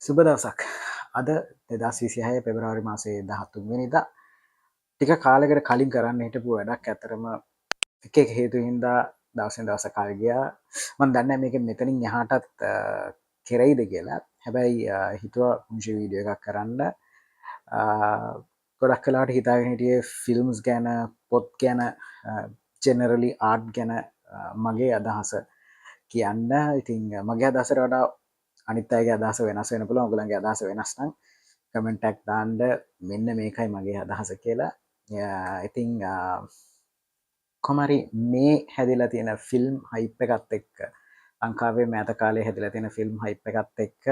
සුබ දවසක්. අද 2026 පෙබරවාරි මාසයේ 13 වෙනිදා ටික කාලයකට කලින් කරන්න හිටපු වැඩක් ඇතරම එක එක හේතු හින්දා දවසෙන් දවස කල් ගියා. මම දන්නේ නැහැ මේක මෙතනින් එහාටත් කෙරෙයිද කියලා. හැබැයි හිතුවා පුංචි වීඩියෝ එකක් කරන්න. ගොඩක් කලාවට හිතාගෙන හිටියේ ෆිල්ම්ස් ගැන, පොත් ගැන, ජෙනරලි ආර්ට් ගැන මගේ අදහස කියන්න. ඉතින් මගේ අදහසට වඩා අනිත් අයගේ අදහස වෙනස් වෙන්න පුළුවන්. ඔයගොල්ලන්ගේ අදහස වෙනස් නම් කමෙන්ට් එකක් දාන්න මෙන්න මේකයි මගේ අදහස කියලා. ඉතින් කොහමරි මේ හැදිලා තියෙන ෆිල්ම් හයිප් එකත් එක්ක ලංකාවේ මෑත කාලේ හැදිලා තියෙන ෆිල්ම් හයිප් එකත් එක්ක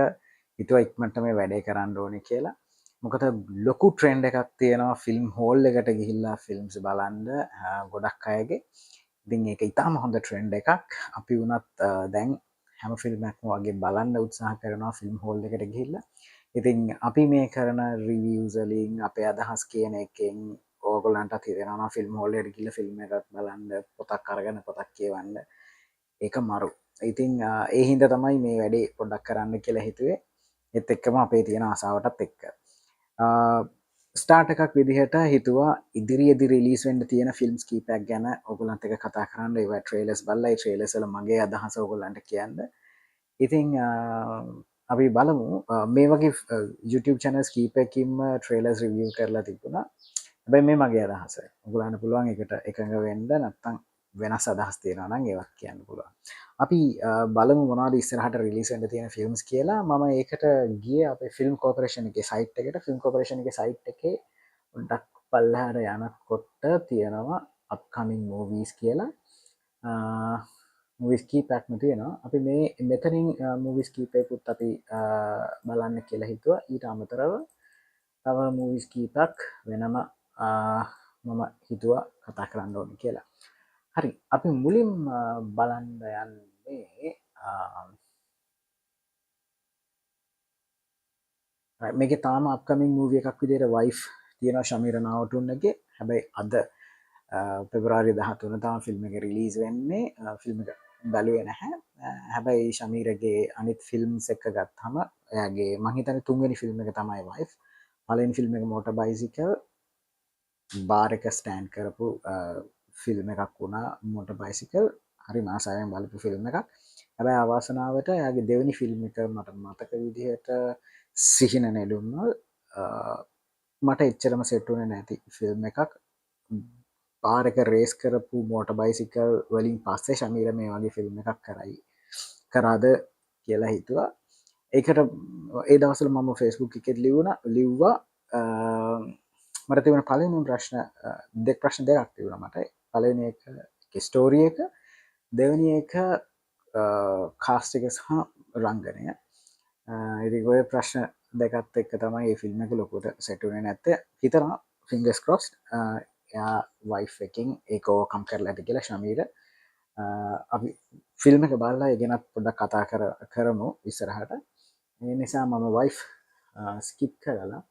හිතුවා ඉක්මනට මේ වැඩේ කරන්න ඕනේ කියලා. මොකද ලොකු ට්‍රෙන්ඩ් එකක් තියෙනවා ෆිල්ම් හෝල් එකට ගිහිල්ලා ෆිල්ම්ස් බලන්න ගොඩක් අයගේ. ඉතින් ඒක ඉතාම හොඳ ට්‍රෙන්ඩ් එකක්. අපි වුණත් දැන් හැම ෆිල්ම් එකක්ම වගේ බලන්න උත්සාහ කරනවා ෆිල්ම් හෝල් එකට ගිහිල්ලා. ඉතින් අපි මේ කරන රිවිව්ස් වලින් අපේ අදහස් කියන එකෙන් ඕගොල්ලන්ටත් හිතෙනවා ෆිල්ම් හෝල් එකට ගිහිල්ලා ෆිල්ම් එකක් බලන්න, පොතක් අරගෙන පොතක් කියවන්න. ඒක මරු. ඉතින් ඒ හින්දා තමයි මේ වැඩේ පොඩ්ඩක් කරන්න කියලා හිතුවේ. ඒත් එක්කම අපේ තියෙන ආසාවටත් එක්ක. ස්ටාර්ට් එකක් විදිහට හිතුවා ඉදිරියේදී රිලීස් වෙන්න තියෙන ෆිල්ම්ස් කීපයක් ගැන ඔයගොල්ලන්ට එක කතා කරන්න. ඒවා ට්‍රේලර්ස් බලලා ඒ ට්‍රේලර්ස් වල මගේ අදහස ඔයගොල්ලන්ට කියන්න. ඉතින් අපි බලමු මේ වගේ YouTube channels කීපයකින්ම ට්‍රේලර්ස් රිවිව් කරලා තිබුණා. හැබැයි මේ මගේ අදහස. ඔයගොල්ලන්ට පුළුවන් ඒකට එකඟ වෙන්න නැත්නම් වෙනස් අදහස් තියෙනවා නම් ඒවත් කියන්න පුළුවන්. අපි බලමු මොනවද ඉස්සරහට රිලීස් වෙන්න තියෙන ෆිල්ම්ස් කියලා. මම ඒකට ගියේ අපේ ෆිල්ම් කෝපරේෂන් එකේ සයිට් එකට. ෆිල්ම් කෝපරේෂන් එකේ සයිට් එකේ පොඩ්ඩක් පල්ලෙහාට යනකොට තියෙනවා අප්කමින් මූවීස් කියලා. මූවිස් කීපයක්ම තියෙනවා. අපි මේ මෙතනින් මූවිස් කීපයකුත් අපි බලන්න කියලා හිතුවා. ඊට අමතරව තව මූවිස් කීපයක් වෙනම මම හිතුවා කතා කරන්න ඕනේ කියලා. හරි, අපි මුලින්ම බලන්න යන්නේ මේකේ තාම අප්කමින් මූවි එකක් විදිහට වයිෆ් තියෙනවා ශමීර නාවටුන්ගේ. හැබැයි අද පෙබරවාරි 13 තාම ෆිල්ම් එක රිලීස් වෙන්නේ. ෆිල්ම් එක බැලුවේ නැහැ. හැබැයි ශමීරගේ අනිත් ෆිල්ම්ස් එක ගත්තාම එයාගේ මං හිතන්නේ තුන්වෙනි ෆිල්ම් එක තමයි වයිෆ්. පළවෙනි ෆිල්ම් එක මෝටර් බයිසිකල් බාර් එක ස්ටෑන්ඩ් කරපු ෆිල්ම් එකක් වුණා මෝටර් බයිසිකල්. හරි මාසාවෙන් බලපු ෆිල්ම් එකක්. හැබැයි අවාසනාවට එයාගේ දෙවෙනි ෆිල්ම් එක මට මතක විදිහට සිහින නෙළුම්මල් මට එච්චරම සෙට් වුණේ නැති ෆිල්ම් එකක්. බාර් එක රේස් කරපු මෝටර් බයිසිකල් වලින් පස්සේ ශමීර මේ වගේ ෆිල්ම් එකක් කරාද කියලා හිතුවා. ඒකට ඒ දවස්වල මම Facebook එකේ ලිව්වා මට තිබුණ පළවෙනි ප්‍රශ්න දෙකක් තිබුණා මට. පළවෙනි එක ස්ටෝරි එක, දෙවෙනි එක කාස්ට් එක සහ රංගනය. ඉතින් ඔය ප්‍රශ්න දෙකත් එක්ක තමයි මේ ෆිල්ම් එක ලොකුට සෙට් වුණේ නැත්තේ. හිතනවා ෆින්ගර්ස් ක්‍රොස්ඩ් එයා වයිෆ් එකෙන් ඒක ඕවර්කම් කරලා ඇති කියලා ශමීර. අපි ෆිල්ම් එක බලලා ඒ ගැන පොඩ්ඩක් කතා කරමු ඉස්සරහට. ඒ නිසා මම වයිෆ් ස්කිප් කරලා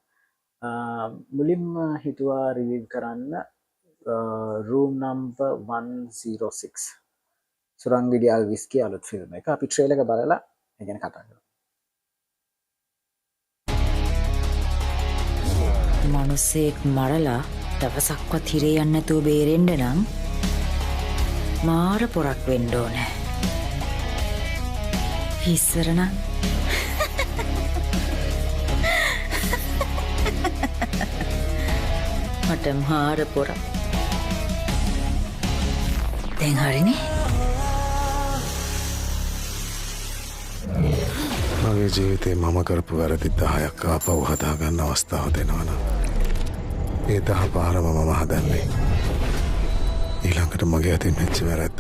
මුලින්ම හිතුවා රිවිව් කරන්න රූම් නම්බර් 106 සුරංගිඩි අල්විස්ගේ අලුත් ෆිල්ම් එක. අපි ට්‍රේලර් එක බලලා ඒ ගැන කතා කරමු. මනුස්සෙක් මරලා දවසක්වත් හිරේ යන්න නැතුව බේරෙන්න නම් මාර පොරක් වෙන්න ඕනේ. ඉස්සර නම් මට මාර පොරක්. දැන් හරිනේ. මගේ ජීවිතේ මම කරපු වැරදි 10ක් ආපහු හදාගන්න අවස්ථාව දෙනවනම් ඒ 10 පාරම මම හදන්නේ ඊළඟට මගේ අතින් වෙච්ච වැරද්ද.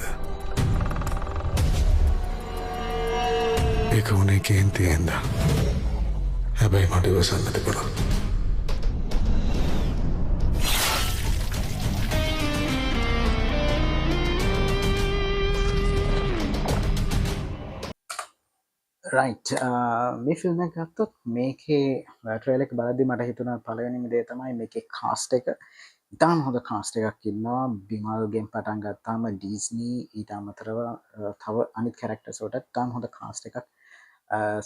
ඒක උනේ කේන්තියෙන්ද. හැබැයි මට ඉවසන්න තිබුණා. රයිට්, මේ ෆිල්ම් එක ගත්තොත් මේකේ ට්‍රේලර් එක බලද්දි මට හිතුණා පළවෙනිම දේ තමයි මේකේ කාස්ට් එක. ඉතාම හොඳ කාස්ට් එකක් ඉන්නවා. බිමල්ගෙන් පටන් ගත්තාම ඩිස්නි, ඊට අමතරව තව අනිත් කැරක්ටර්ස් වලට ඉතාම හොඳ කාස්ට් එකක්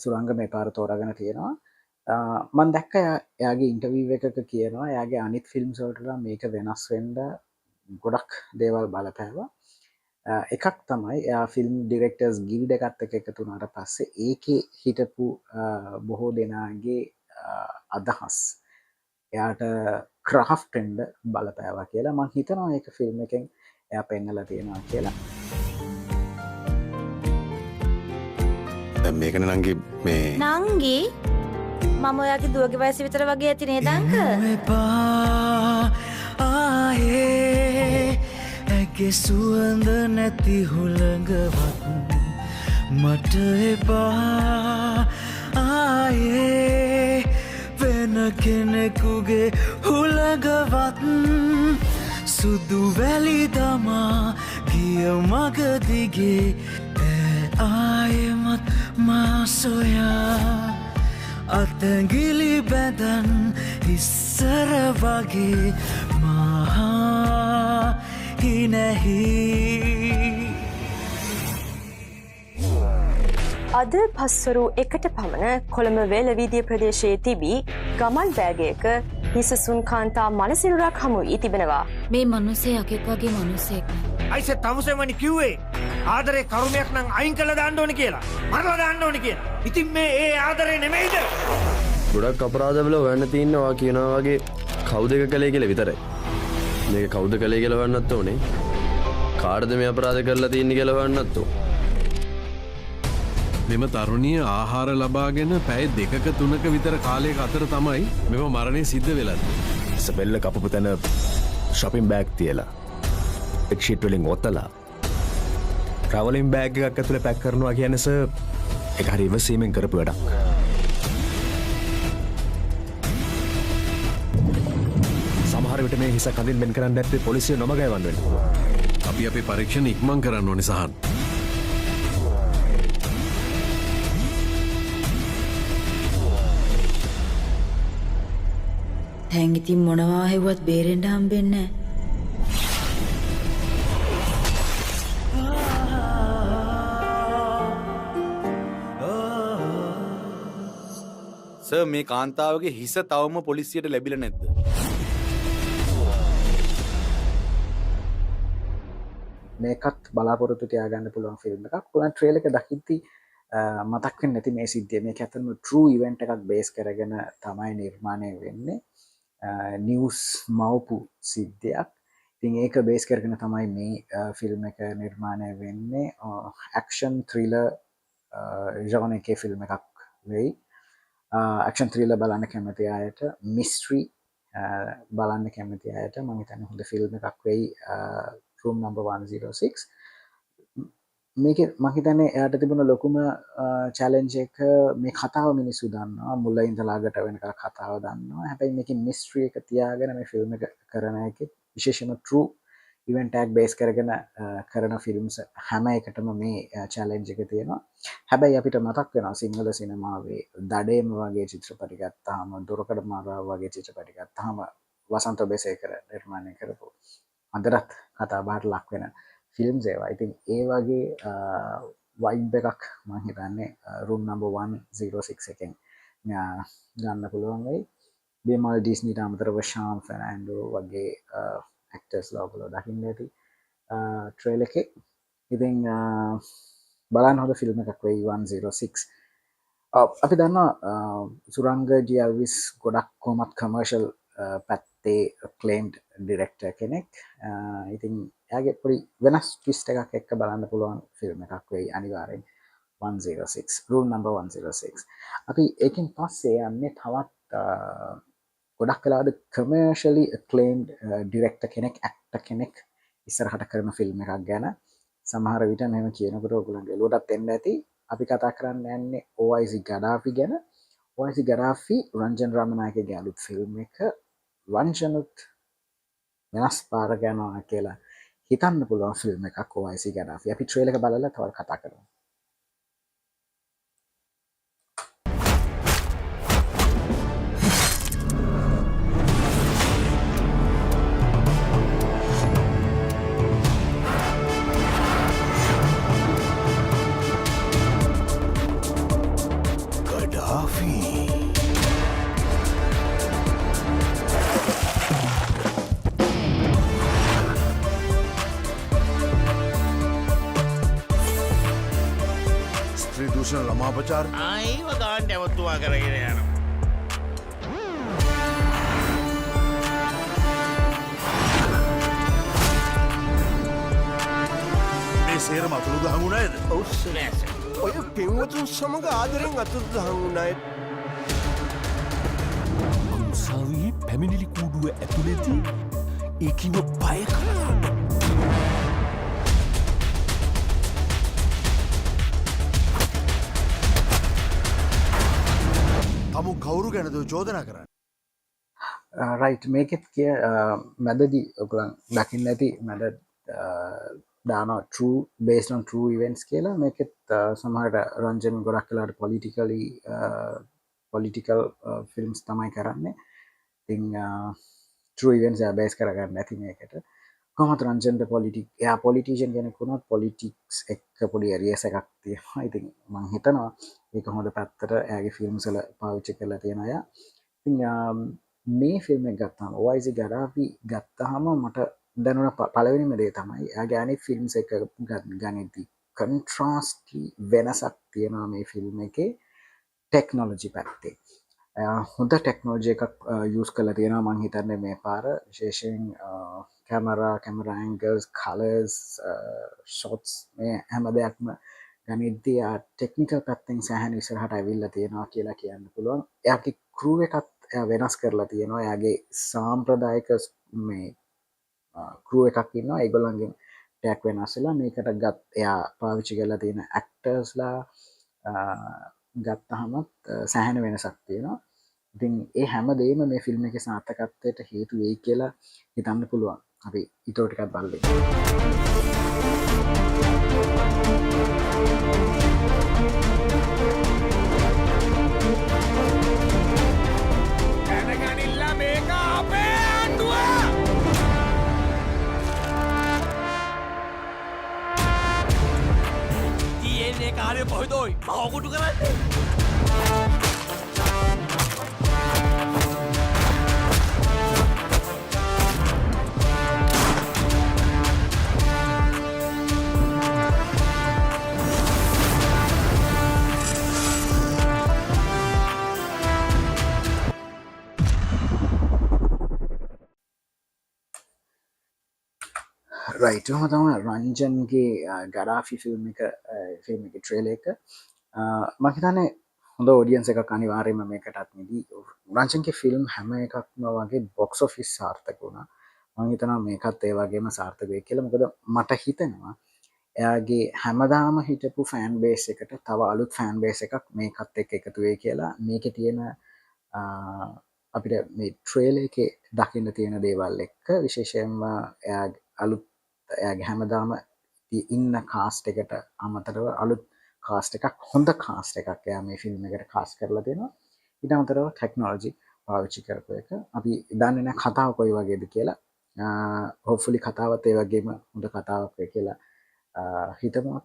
සුරංග මේ පාර තෝරාගෙන තියෙනවා. මම දැක්ක එයාගේ ඉන්ටර්විව් එකක කියනවා එයාගේ අනිත් ෆිල්ම්ස් වලට මේක වෙනස් වෙන්න ගොඩක් දේවල් බලපෑවා. එකක් තමයි එයා ෆිල්ම් ඩිරෙක්ටර්ස් ගිල්ඩ් එකත් එක්ක එකතු වුණාට පස්සේ ඒකේ හිටපු බොහෝ දෙනාගේ අදහස් එයාට ක්‍රාෆ්ට් වෙන්න බලපෑවා කියලා මම හිතනවා ඒක ෆිල්ම් එකෙන් එයා පෙන්නලා තියෙනවා කියලා. දැන් මේකනේ නංගි මේ නංගි මම ඔයාගේ දුවගේ වයස විතර වගේ ඇති නේද ආයේ ඇගේ සුවඳ නැති හුළඟවත් මට එපා ආයේ වෙන කෙනෙකුගේ හුළඟවත් සුදු වැලි දමා ගිය මග දිගේ ආයෙමත් මා සොයා අතැගිලි බැදන් ඉස්සර වගේ මහා හිනැහි. අද පස්වරු 1ට පමණ කොළඹ වේලවීදිය ප්‍රදේශයේ තිබී ගමන් බෑගයක හිසසුන් කාන්තා මනසිරුරක් හමු වී තිබෙනවා. මේ මිනිස්සේ යකෙක් වගේ මිනිස්සෙක් අයිස තමුසෙමනි කිව්වේ ආදරේ කරුමයක් නම් අයින් කළා දාන්න ඕනේ කියලා. මරලා දාන්න ඕනේ කියලා. ඉතින් මේ ඒ ආදරේ නෙමෙයිද? ගොඩක් අපරාධවල හොයන්න තියෙනවා කියනවා වගේ කවුද එක කළේ කියලා විතරයි. මේක කවුද කළේ කියලා හොයන්නත් ඕනේ. කාටද මේ අපරාධ කරලා තියෙන්නේ කියලා හොයන්නත් ඕනේ. මෙම තරුණිය ආහාර ලබාගෙන පැය 2ක 3ක විතර කාලයක අතර තමයි මෙම මරණය සිද්ධ වෙලා තියෙන්නේ. සබෙල්ල කපපු තැන shopping bag තියලා එක් ෂීට් වලින් ඔතලා traveling bag එකක් ඇතුලේ පැක් කරනවා කියන්නේ සර් ඒක හරි ඉවසීමෙන් කරපු වැඩක්. සමහර විට මේ හිස කඳින් මෙන් කරන්න නැත්තේ පොලිසිය නොමග යවන්න වෙනවා. අපි අපේ පරීක්ෂණ ඉක්මන් කරන්න ඕනේ සහන්. දැන් ඉතින් මොනවා හෙව්වත් බේරෙන්න හම්බෙන්නේ නැහැ. සර් මේ කාන්තාවගේ හිස තවම පොලිසියට ලැබිලා නැද්ද? මේකත් බලාපොරොත්තු තියාගන්න පුළුවන් ෆිල්ම් එකක්. පුළුවන් ට්‍රේලර් එක දකිද්දි මතක් වෙන්නේ නැති මේ සිද්ධිය. මේක ඇත්තටම ට්‍රූ ඉවෙන්ට් එකක් බේස් කරගෙන තමයි නිර්මාණය වෙන්නේ. නිවුස් මවපු සිද්ධියක්. ඉතින් ඒක බේස් කරගෙන තමයි මේ ෆිල්ම් එක නිර්මාණය වෙන්නේ. ඇක්ෂන් ත්‍රිලර් ජෝන් එකේ ෆිල්ම් එකක් වෙයි. ඇක්ෂන් ත්‍රිලර් බලන්න කැමති අයට, මිස්ට්‍රි බලන්න කැමති අයට මම හිතන්නේ හොඳ ෆිල්ම් එකක් වෙයි. room number 106. මේක මම හිතන්නේ එයාට තිබුණ ලොකුම චැලෙන්ජ් එක මේ කතාව මිනිස්සු දන්නවා, මුල ඉඳලා අගට වෙනකල් කතාව දන්නවා. හැබැයි මේකේ මිස්ට්‍රි එක තියාගෙන මේ ෆිල්ම් එක කරන එකේ විශේෂම ට්‍රූ ඉවෙන්ට් එකක් බේස් කරගෙන කරන ෆිල්ම්ස් හැම එකටම මේ චැලෙන්ජ් එක තියෙනවා. හැබැයි අපිට මතක් වෙනවා සිංහල සිනමාවේ දඩේම වගේ චිත්‍රපටි ගත්තාම, දොරකඩ මාරාව වගේ චිත්‍රපටි ගත්තාම වසන්ත බෙසේකර නිර්මාණය කරපු අදටත් කතා බහට ලක් වෙන ෆිල්ම්ස් ඒවා. ඉතින් ඒ වගේ වයිබ් එකක් මම හිතන්නේ room number 106 එකෙන් ගන්න පුළුවන් වෙයි. බිමල් ඩිස්නිට අමතරව ශාම් ෆර්නැන්ඩෝ වගේ ඇක්ටර්ස් ලෝකලෝ දකින්න ඇති ට්‍රේලර් එකේ. ඉතින් බලන්න හොඳ ෆිල්ම් එකක් වෙයි 106. අපි දන්නවා සුරංග ජියල්විස් ගොඩක් කොහොමත් කමර්ෂල් පැත්තේ ක්ලේම්ඩ් ඩිරෙක්ටර් කෙනෙක්. ඉතින් එයාගේ පොඩි වෙනස් ට්විස්ට් එකක් එක්ක බලන්න පුළුවන් ෆිල්ම් එකක් වෙයි අනිවාර්යෙන් 106 room number 106. අපි ඒකෙන් පස්සේ යන්නේ තවත් ගොඩක් වෙලාවද කමර්ෂලි acclaimed ඩිරෙක්ටර් කෙනෙක්, ඇක්ටර් කෙනෙක් ඉස්සරහට කරන ෆිල්ම් එකක් ගැන. සමහර විට මෙහෙම කියනකොට ඔයගොල්ලන්ගේ එළුවටත් එන්න ඇති. අපි කතා කරන්න යන්නේ OIC ගඩාෆි ගැන. OIC ගඩාෆි රංජන් රාමනායකගේ අලුත් ෆිල්ම් එක. රංජනුත් වෙනස් පාරක යනවා කියලා හිතන්න පුළුවන් ෆිල්ම් එකක් OIC ගඩාෆි. අපි ට්‍රේලර් එක බලලා තව කතා කරමු. Gaddafi. ස්ත්‍රී දූෂණ ළමාපචාර ආයිව ගාන්ට ඇවත්තුවා කරගෙන යනවා. මේ සේරම අතුරුද හමුණයද? ඔව් සුනෑස. ඔය පින්වතුන් සමඟ ආදරෙන් අතුරුද හමුණයි. උසාවියේ පැමිණිලි කූඩුව ඇතුළෙදී ඒකිව බය කළා. තමු කවුරු ගැනද චෝදනා කරන්න? රයිට් මේකෙත් කිය මැදදී ඔගලන් දකින්න ඇති මැද දාන true based on true events කියලා මේකෙත් සමහරට රංජන් ගොඩක් කලාට political films තමයි කරන්නේ. ඉතින් true events බේස් කරගන්න ඇති මේකට. කොහොමද රංජන්ට එයා politician කෙනෙක් වුණත් politics එක්ක පොඩි areas එකක් තියෙනවා. ඉතින් මම හිතනවා ඒක හොඳ පැත්තට එයාගේ films වල පාවිච්චි කරලා තියෙනවා එයා. ඉතින් මේ ෆිල්ම් එක ගත්තාම OIC Gaddafi ගත්තාම මට දැනුණ පළවෙනිම දේ තමයි එයාගේ අනිත් ෆිල්ම්ස් එක ගනිද්දී කන්ට්‍රාස්ටි වෙනසක් තියෙනවා මේ ෆිල්ම් එකේ ටෙක්නොලොජි පැත්තේ. හොඳ ටෙක්නොලොජි එකක් යූස් කරලා තියෙනවා මම හිතන්නේ මේ පාර විශේෂයෙන් කැමරා ඇන්ගල්ස් කලර්ස් ෂොට්ස් මේ හැම දෙයක්ම ගනිද්දී ටෙක්නිකල් පැත්තෙන් සෑහෙන ඉස්සරහට ඇවිල්ලා තියෙනවා කියලා කියන්න පුළුවන්. එයාගේ ක්‍රූ එකත් වෙනස් කරලා තියෙනවා. එයාගේ සාම්ප්‍රදායික මේ ක්‍රූ එකක් ඉන්නවා. ඒගොල්ලන්ගෙන් ටැක් වෙනස් වෙලා මේකට එයා පාවිච්චි කරලා තියෙන ඇක්ටර්ස්ලා ගත්තහමත් සෑහෙන වෙනසක් තියෙනවා. ඉතින් ඒ හැම දෙයක්ම මේ ෆිල්ම් එකේ සාර්ථකත්වයට හේතු වෙයි කියලා හිතන්න පුළුවන්. අපි ඊටෝ ටිකක් බලමු. කාරය පොහිතෝයි මහකුටු කරන්නේ රයිට් එහෙනම් තමයි රංජන්ගේ ගඩාෆි ෆිල්ම් එක ට්‍රේලර් එක මම හිතන්නේ හොඳ ඔඩියන්ස් එකක් අනිවාර්යයෙන්ම මේකටත් නිදි රංජන්ගේ ෆිල්ම් හැම එකක්ම වගේ බොක්ස් ඔෆිස් සාර්ථක වුණා මම හිතනවා මේකත් ඒ වගේම සාර්ථක වෙයි කියලා මොකද මට හිතෙනවා එයාගේ හැමදාම හිටපු ෆෑන් බේස් එකට තව අලුත් ෆෑන් බේස් එකක් මේකත් එක්ක එකතු වෙයි කියලා මේකේ තියෙන අපිට මේ ට්‍රේලර් එකේ දකින්න තියෙන දේවල් එක්ක විශේෂයෙන්ම එයාගේ අලුත් එයාගේ හැමදාම ඉන්න කාස්ට් එකට අමතරව අලුත් කාස්ට් එකක් හොඳ කාස්ට් එකක් එයා මේ ෆිල්ම් එකට කාස්ට් කරලා දෙනවා ඊට අමතරව ටෙක්නොලොජි පාවිච්චි කරපු එක අපි දන්නේ නැහැ කතාව කොයි වගේද කියලා hopefully කතාවත් ඒ වගේම හොඳ කතාවක් වෙයි කියලා හිතමු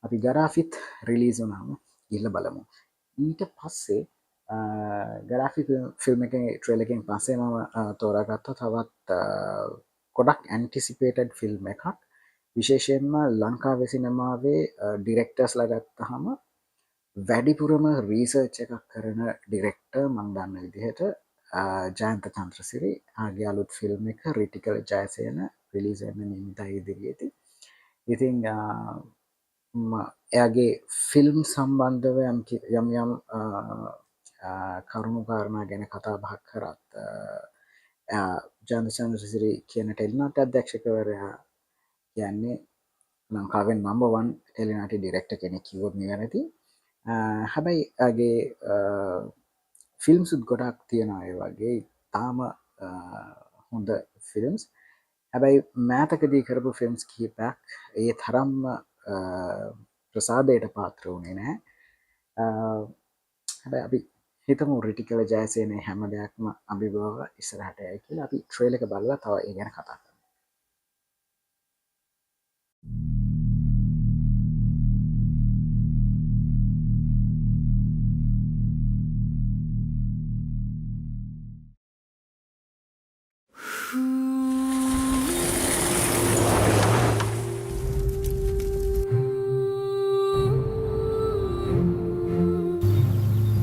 අපි ගඩාෆිත් රිලීස් වුණාම ගිහලා බලමු ඊට පස්සේ ගඩාෆි ෆිල්ම් එකේ ට්‍රේලර් එකෙන් පස්සේ මම තෝරාගත්තා තවත් ගොඩක් ඇන්ටිසිපේටඩ් ෆිල්ම් එකක් විශේෂයෙන්ම ලංකාවේ සිනමාවේ ඩිරෙක්ටර්ස්ලා ගත්තහම වැඩිපුරම රීසර්ච් එකක් කරන ඩිරෙක්ටර් මම දන්න විදිහට ජයන්ත චන්ද්‍රසිරි ආගේ අලුත් ෆිල්ම් එක රිටිකල් ජයසේන රිලීස් වෙන්න නියමිතයි ඉදිරියේදී. ඉතින් එයාගේ ෆිල්ම් සම්බන්ධව යම් කරුණු කාරණා ගැන කතා බහ කරත් ජයන්ත චන්ද්‍රසිරි කියන ටෙලිනාට්‍ය අධ්‍යක්ෂකවරයා කියන්නේ ලංකාවෙන් නම්බර් 1 ටෙලිනාට්‍ය ඩිරෙක්ටර් කෙනෙක් කිව්වොත් නිවැරදි. හැබැයි එයාගේ ෆිල්ම්සුත් ගොඩක් තියෙනවා ඒ වගේ තාම හොඳ ෆිල්ම්ස්. හැබැයි මෑතකදී කරපු ෆිල්ම්ස් කිහිපයක් ඒ තරම්ම ප්‍රසාදයට පාත්‍ර වුණේ නැහැ. හැබැයි අපි හිතමු රිටිකල් ජයසේන හැම දෙයක්ම අභිභව ඉස්සරහට යයි කියලා අපි ට්‍රේලර් එක බලලා තව ඒ ගැන කතා කරමු.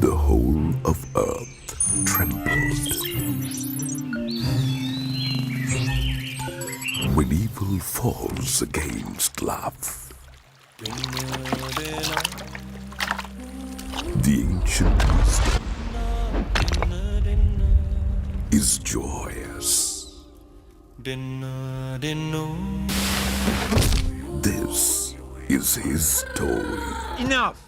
The whole of Earth trembled when evil falls against love. The ancient wisdom is joyous. This is his story. Enough!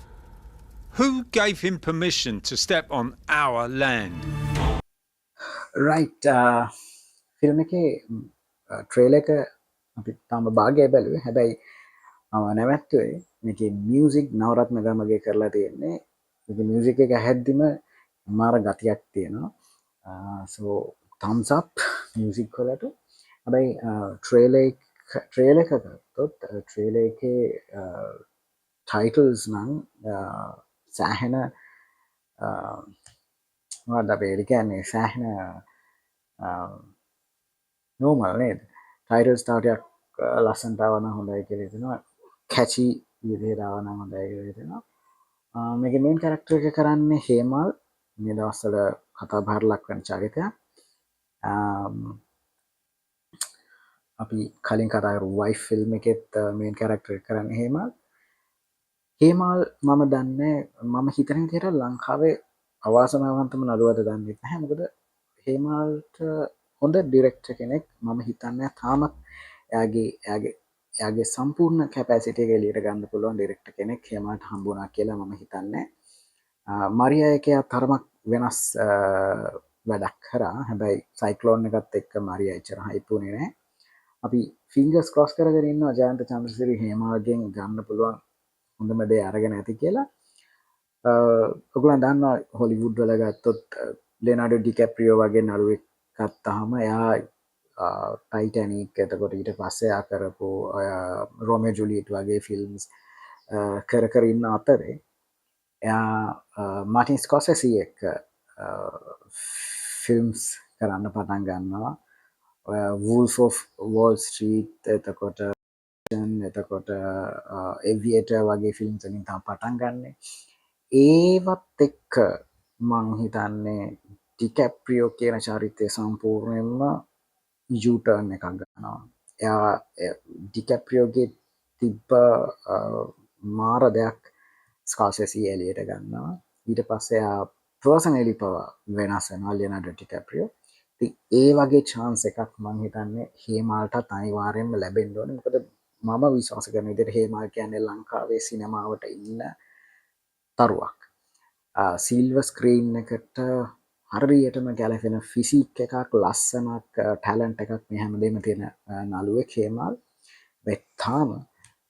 Who gave him permission to step on our land? Right film එකේ trailer එක අපි තාම භාගය බැලුවේ. හැබැයි මම නැවැත්තුවේ මේකේ music Navaratne Gamage කරලා තියෙන්නේ. මේකේ මියුසික් එක ඇහෙද්දිම මාර ගතියක් තියෙනවා. so thumbs up මියුසික් වලට. හැබැයි ට්‍රේලර් එක ගත්තොත් ට්‍රේලර් එකේ titles නම් සෑහෙන මොකක්ද අපි කියන්නේ සෑහෙන normal නේද? titles තාවටයක් ලස්සනට ආවනම් හොඳයි කියලා හිතෙනවා. catchy විදිහට ආවනම් හොඳයි කියලා හිතෙනවා. මේකේ main character එක කරන්නේ හේමල්. මේ දවස්වල කතා බහට ලක් වෙන චරිතයක්. අපි කලින් කතා කරපු wife film එකෙත් main character එක කරන්නේ හේමල්. හේමල් මම දන්නේ මම හිතන විදිහට ලංකාවේ අවාසනාවන්තම නළුවද දන්නේ නැහැ. මොකද හේමල්ට හොඳ ඩිරෙක්ටර් කෙනෙක් මම හිතන්නේ තාමත් එයාගේ සම්පූර්ණ කැපැසිටි එක එළියට ගන්න පුළුවන් ඩිරෙක්ටර් කෙනෙක් හේමල්ට හම්බුණා කියලා මම හිතන්නේ. මරියා එකේ තරමක් වෙනස් වැඩක් කරා. හැබැයි සයික්ලෝන් එකත් එක්ක මරියා එච්චර හයිප් වුණේ නැහැ. අපි ෆින්ගර්ස් ක්‍රොස් කරගෙන ඉන්නවා ජයන්ත චන්ද්‍රසිරි හේමල්ගෙන් ගන්න පුළුවන් හොඳම දේ අරගෙන ඇති කියලා. ඔයගොල්ලන් දන්නවා හොලිවුඩ් වල ගත්තොත් ලෙනාඩෝ ඩිකැප්‍රියෝ වගේ නළුවෙක් ගත්තාම එයා ටයිටැනික් එතකොට ඊට පස්සේ එයා කරපු රෝමියෝ ජුලියට් වගේ ෆිල්ම්ස් කර ඉන්න අතරේ එයා මාටින් ස්කොසෙසි එක්ක ෆිල්ම්ස් කරන්න පටන් ගන්නවා. වූල්ෆ් ඔෆ් වෝල් ස්ට්‍රීට් එතකොට එවියේටර් වගේ ෆිල්ම්ස් වලින් තමයි පටන් ගන්නෙ. ඒවත් එක්ක මං හිතන්නේ ඩිකැප්‍රියෝ කියන චරිතය සම්පූර්ණයෙන්ම යූටර්න් එකක් ගන්නවා. එයා ඩිකැප්‍රියෝගේ තිබ්බ මාර දෙයක් ස්කාසෙසි එලියට ගන්නවා. ඊට පස්සේ එයා පර්සනලි පවා වෙනස් වෙනවා ලියනාඩෝ ඩිකැප්‍රියෝ. ඉතින් ඒ වගේ chance එකක් මං හිතන්නේ හේමල්ටත් අනිවාර්යෙන්ම ලැබෙන්න ඕනේ. මොකද මම විශ්වාස කරන විදිහට හේමල් කියන්නේ ලංකාවේ සිනමාවට ඉන්න තරුවක්. සිල්වර් ස්ක්‍රීන් එකට හරියටම ගැලපෙන ෆිසික් එකක්, ලස්සනක්, ටැලන්ට් එකක් මේ හැමදේම තියෙන නළුවෙක් හේමල්. තාම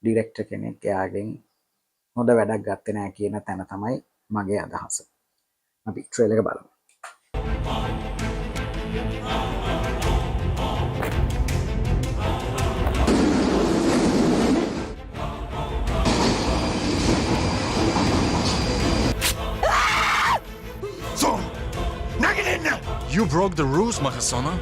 ඩිරෙක්ටර් කෙනෙක් එයාගෙන් හොඳ වැඩක් ගත්තේ නැහැ කියන තැන තමයි මගේ අදහස. අපි ට්‍රේලර් එක බලමු. You broke the rules, Mahasana.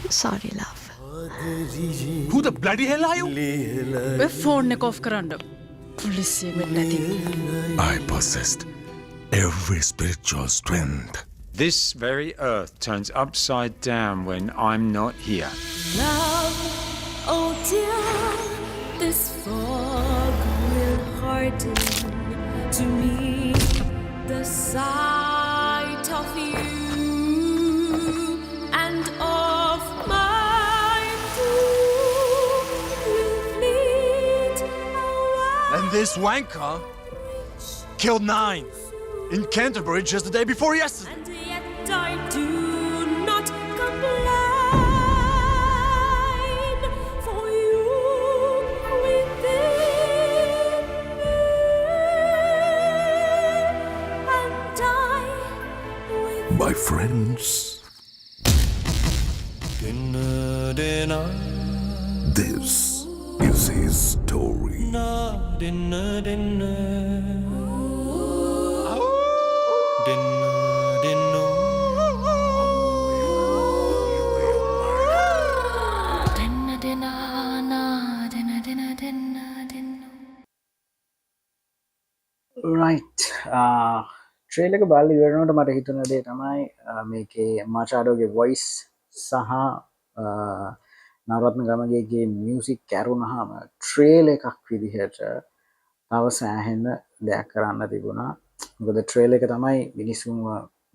Sorry, love. Who the bloody hell are you? We're phone off karanda. Police with nothing. I possessed every spiritual strength. This very earth turns upside down when I'm not here. Love, oh dear, this fog will harden to me the sight of you and of my doom will fleet away. And this wanker killed 9 in Canterbury just the day before yesterday. And yet I do not complain, for you within me, and I with My friends, this is his story. Right ට්‍රේලක බල්ල ඉවරනට මට හිතුන දේ තමයි මේකේ මාචාඩෝගේ voice සහ Navaratne ගමගේගේ music කැරුණහම ට්‍රේල එකක් විදිහට තව සෑහෙන්න දෙයක් කරන්න තිබුණා. මොකද ට්‍රේල එක තමයි මිනිස්සුන්ව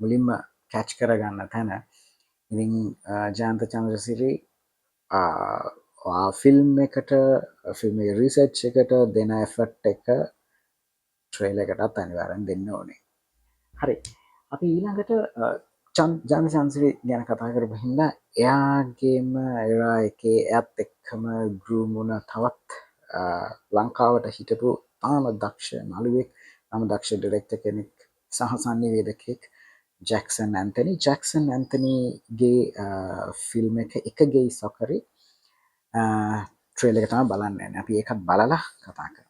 මුලින්ම කැච් කරගන්න තැන. ඉතින් ජයන්ත චන්ද්‍රසිරි ෆිල්ම් එකට ෆිල්ම් රිසර්ච් එකට දෙන එෆර්ට් එක ට්‍රේල එකටත් අනිවාර්යෙන් දෙන්න ඕනේ. හරි. අපි ඊළඟට ජයන්ත චන්ද්‍රසිරි ගැන කතා කරපු හින්දා එයාගේම එරා එකේ එයත් එක්කම ගෲම් වුණ තවත් ලංකාවට හිටපු තාම දක්ෂ නළුවෙක්, තාම දක්ෂ ඩිරෙක්ටර් කෙනෙක් සහ සංනිවේදකෙක් ජැක්සන් ඇන්තනි. ජැක්සන් ඇන්තනිගේ ෆිල්ම් එක ගේ සොකරි ට්‍රේලර් එක තමයි බලන්න යන්නේ. අපි ඒකත් බලලා කතා කරමු.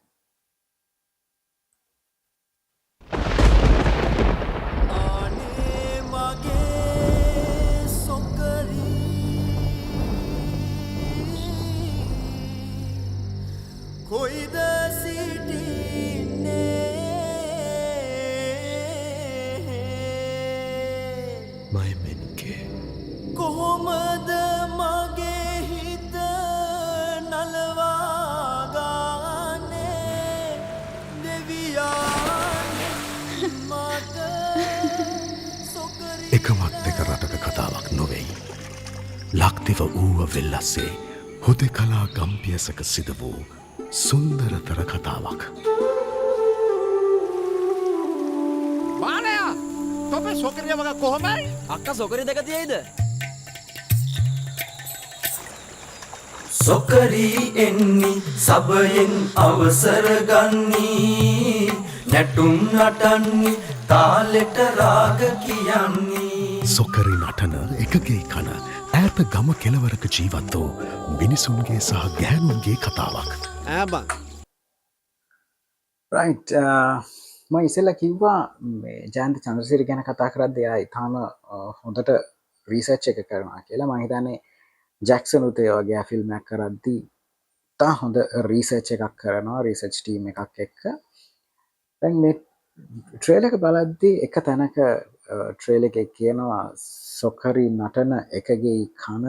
කොයිද සිටින්නේ මයමෙන්ගේ කොහොමද මගේ හිත නලවාගන්නේ දෙවියන් මට එකමත් දෙක රටක කතාවක් නොවෙයි. ලක්දිව ඌව වෙල්ලස්සේ හුදෙකලා ගම්පියසක සිද වූ සුන්දරතර කතාවක්. බාලයා තොපේ සොකරිය වගේ කොහොමයි? අක්කා සොකරිය දෙක තියෙයිද? සොකරී එන්නි සබයෙන් අවසර ගන්නී නැටුම් නටන්නි තාලෙට රාග කියන්නේ සොකරි නටන එකගේ කන ඈත ගම කෙලවරක ජීවත් වූ මිනිසුන්ගේ සහ ගැහැණුන්ගේ කතාවක්. රයිට්. මම ඉස්සෙල්ලා කිව්වා මේ ජයන්ත චන්ද්‍රසිරි ගැන කතා කරද්දී එයා ඊටාම හොඳට රිසර්ච් එක කරනවා කියලා. මම හිතන්නේ ජැක්සන් උත් ඒ වගේ ෆිල්ම් එකක් කරද්දී තා හොඳ රිසර්ච් එකක් කරනවා, රිසර්ච් ටීම් එකක් එක්ක. දැන් මේ ට්‍රේලර් එක බලද්දී එක තැනක ට්‍රේලර් එකේ කියනවා සොකරි නටන එකගේ කන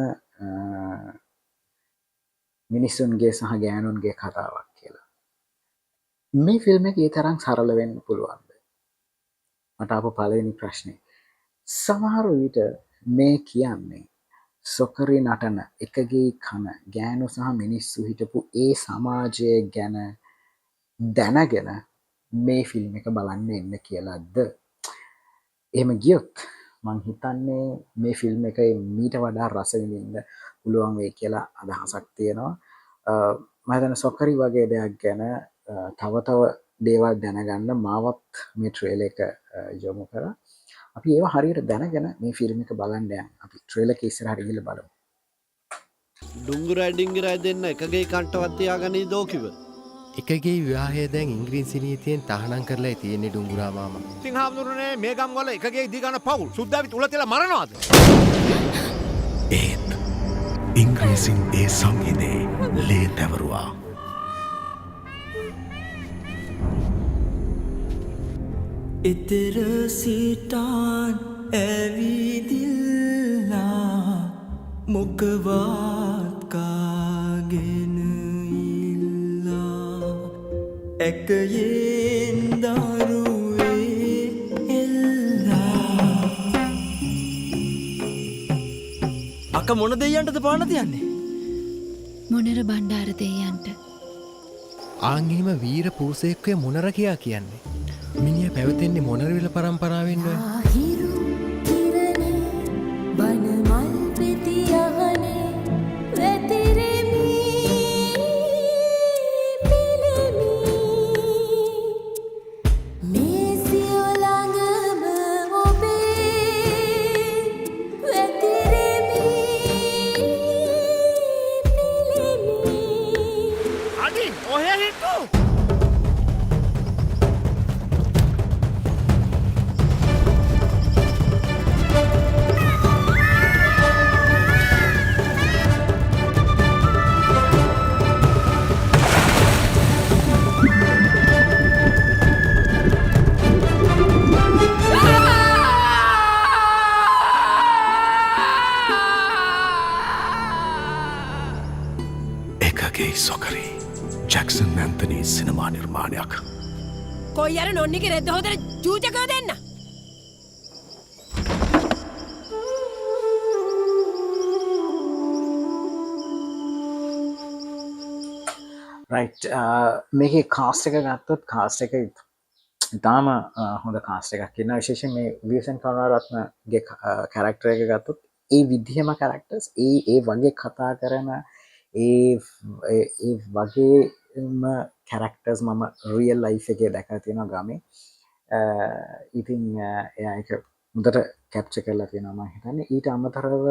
මිනිස්සුන්ගේ සහ ගෑනුන්ගේ කතාවක් කියලා. මේ ෆිල්ම් එක ඒ තරම් සරල වෙන්න පුළුවන්ද? මට ආපු පළවෙනි ප්‍රශ්නේ. සමහර විට මේ කියන්නේ සොකරි නටන එකගේ කන ගෑනු සහ මිනිස්සු හිටපු ඒ සමාජය ගැන දැනගෙන මේ ෆිල්ම් එක බලන්න එන්න කියලාද? එහෙම ගියොත් මං හිතන්නේ මේ ෆිල්ම් එක මීට වඩා රස විඳින්න පුළුවන් වෙයි කියලා අදහසක් තියෙනවා. මම හිතන්නේ සොකරි වගේ දෙයක් ගැන තව දේවල් දැනගන්න මාවත් මේ ට්‍රේලර් එක යොමු කරා. අපි ඒවා හරියට දැනගෙන මේ ෆිල්ම් එක බලන්න යන්න. අපි ට්‍රේලර් එක ඉස්සරහට ගිහලා බලමු. ඩුංගුරයි ඩිංගිරයි දෙන්න එකගේ කන්ටවත් තියාගන්නේ දෝකිව. එකගේ විවාහය දැන් ඉංග්‍රීසි නීතියෙන් තහනම් කරලා තියෙන්නේ ඩුංගුරා මාමා. ඉතින් හාමුදුරනේ මේ ගම් වල එකගේ දී ගන්න පවුල් සුද්දාවිත් උල තියලා මරනවාද? ඒත් ඉංග්‍රීසින් ඒ සංහිඳේ ලේ තැවරුවා. ඉතර සිටාන් ඇවිදිල්ලා මොකවත් කාගෙන ඉල්ලා ඇකයෙන් දරුවේ එල්ලා අක්ක මොන දෙයයන්ටද පාන තියන්නේ? මොනර බණ්ඩාර දෙයයන්ට. ආංගේම වීර පුරුෂයෙක්වය මොනර කියා කියන්නේ. මිනිහ පැවතෙන්නේ මොනරවිල පරම්පරාවෙන් ඔය. සුන්දරී ජැක්සන් ඇන්තනී සිනමා නිර්මාණයක්. කොයි අර නොන්නික රෙද්ද හොදර චූචකව දෙන්න. රයිට් මේකේ කාස්ට් එක ගත්තොත් කාස්ට් එක ඉතාම හොඳ කාස්ට් එකක් ඉන්නවා විශේෂයෙන් මේ විල්සන් කරුණාරත්නගේ කැරක්ටර් එක ගත්තොත් ඒ විදිහම කැරක්ටර්ස් ඒ වගේ කතා කරන ඒ වගේම කැරක්ටර්ස් මම රියල් ලයිෆ් එකේ දැකලා තියෙනවා ගමේ. ඉතින් එයා ඒක මුදට කැප්චර් කරලා තියෙනවා මම හිතන්නේ. ඊට අමතරව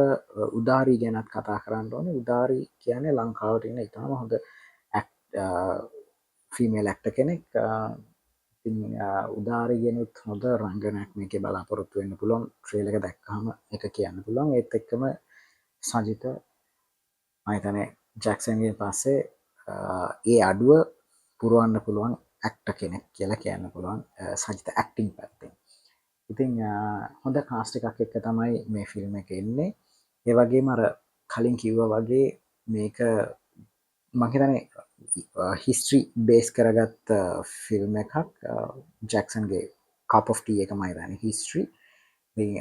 උදාරි ගැනත් කතා කරන්න ඕනේ. උදාරි කියන්නේ ලංකාවට ඉන්න ඉතාම හොඳ ෆීමේල් ඇක්ටර් කෙනෙක්. ඉතින් උදාරි ගෙනුත් හොඳ රංගනයක් මේකේ බලාපොරොත්තු වෙන්න පුළුවන්. ට්‍රේලර් එක දැක්කම ඒක කියන්න පුළුවන්. ඒත් එක්කම සජිත මම හිතන්නේ ජැක්සන්ගෙන් පස්සේ ඒ අඩුව පුරවන්න පුළුවන් ඇක්ටර් කෙනෙක් කියලා කියන්න පුළුවන් සජිත ඇක්ටිං පැත්තෙන්. ඉතින් හොඳ කාස්ට් එකක් එක්ක තමයි මේ ෆිල්ම් එක එන්නේ. ඒ වගේම අර කලින් කිව්වා වගේ මේක මම හිතන්නේ හිස්ටරි බේස් කරගත් ෆිල්ම් එකක්. ජැක්සන්ගේ කප් ඔෆ් ටී එක මම හිතන්නේ හිස්ටරි. ඉතින්